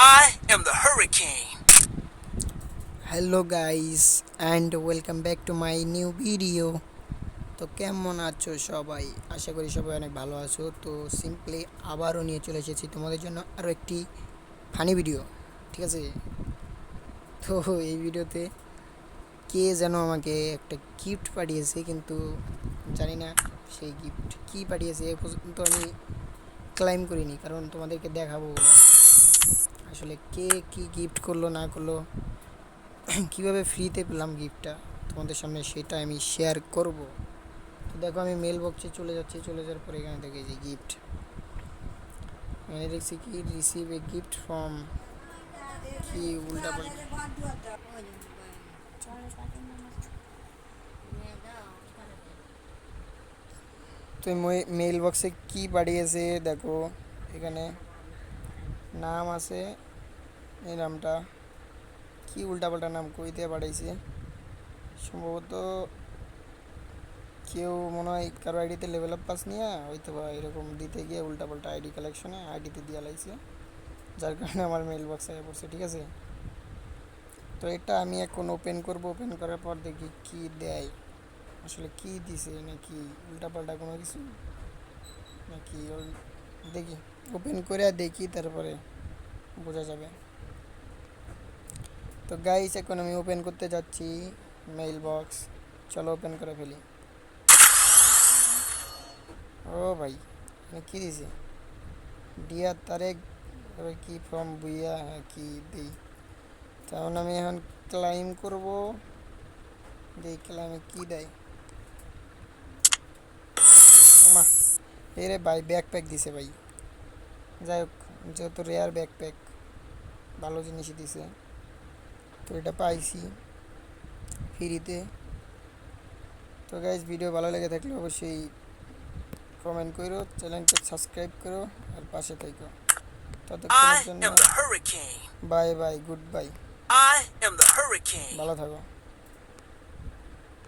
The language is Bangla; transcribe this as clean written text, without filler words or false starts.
I am the hurricane. Hello guys and welcome back to my new video. তো কেমন আছো সবাই? আশা করি সবাই অনেক ভালো আছো। তো সিম্পলি আবারও নিয়ে চলে এসেছি তোমাদের জন্য আরও একটি ফানি ভিডিও, ঠিক আছে? তো এই ভিডিওতে কে যেন আমাকে একটা গিফট পাঠিয়েছে, কিন্তু জানি না সেই গিফট কী পাঠিয়েছে। এ পর্যন্ত আমি ক্লাইম করিনি, কারণ তোমাদেরকে দেখাবো আসলে কে কী গিফট করলো না করলো, কীভাবে ফ্রিতে পেলাম গিফটটা তোমাদের সামনে, সেটা আমি শেয়ার করব। তো দেখো আমি মেল বক্সে চলে যাচ্ছি, চলে যাওয়ার পরে এখানে দেখি যে গিফট এখানে দেখছি কি রিসিভ এ গিফট ফ্রম, কি উল্টা তো মেল বক্সে কি পাঠিয়েছে দেখো, এখানে নাম আছে, এই নামটা কি উল্টাপাল্টা নাম কই দিয়ে পাঠাইছে, সম্ভবত কেউ মনে হয় কারো আইডিতে লেভেল আপ পাস নিয়ে হয়তো বা এরকম দিতে গিয়ে উল্টাপাল্টা আইডি কালেকশনে আইডিতে দিয়ে লাইছে, যার কারণে আমার মেল বক্স আগে পড়ছে, ঠিক আছে? তো এটা আমি এখন ওপেন করব। ওপেন করার পর দেখি কি দেয়, আসলে কি দিছে, নাকি উল্টাপাল্টা কোনো কিছু, নাকি দেখি ওপেন করে দেখি, তারপরে বোঝা যাবে। তো গাইস এখন আমি ওপেন করতে যাচ্ছি মেইল বক্স, চলো ওপেন করে ফেলি। ও ভাই, কি দিছে, ডিয়ার তারেক, কি ফ্রম বুইয়া, হ্যাঁ কি দিই। তখন আমি এখন ক্লাইম করব, দেখি ক্লাইমে কি দেয়। মা এরে ভাই ব্যাকপ্যাক দিছে ভাই, যাই হোক যেহেতু রেয়ার ব্যাকপ্যাক ভালো জিনিসই দিছে, তো এটা পাইছি ফ্রিতে। তো গাইজ ভিডিও ভালো লেগে থাকলে অবশ্যই কমেন্ট করো, চ্যানেলকে সাবস্ক্রাইব করো আর পাশে থেকো। ততক্ষণের I জন্য am the hurricane. Bye bye, good bye, I am the hurricane. ভালো থাকো।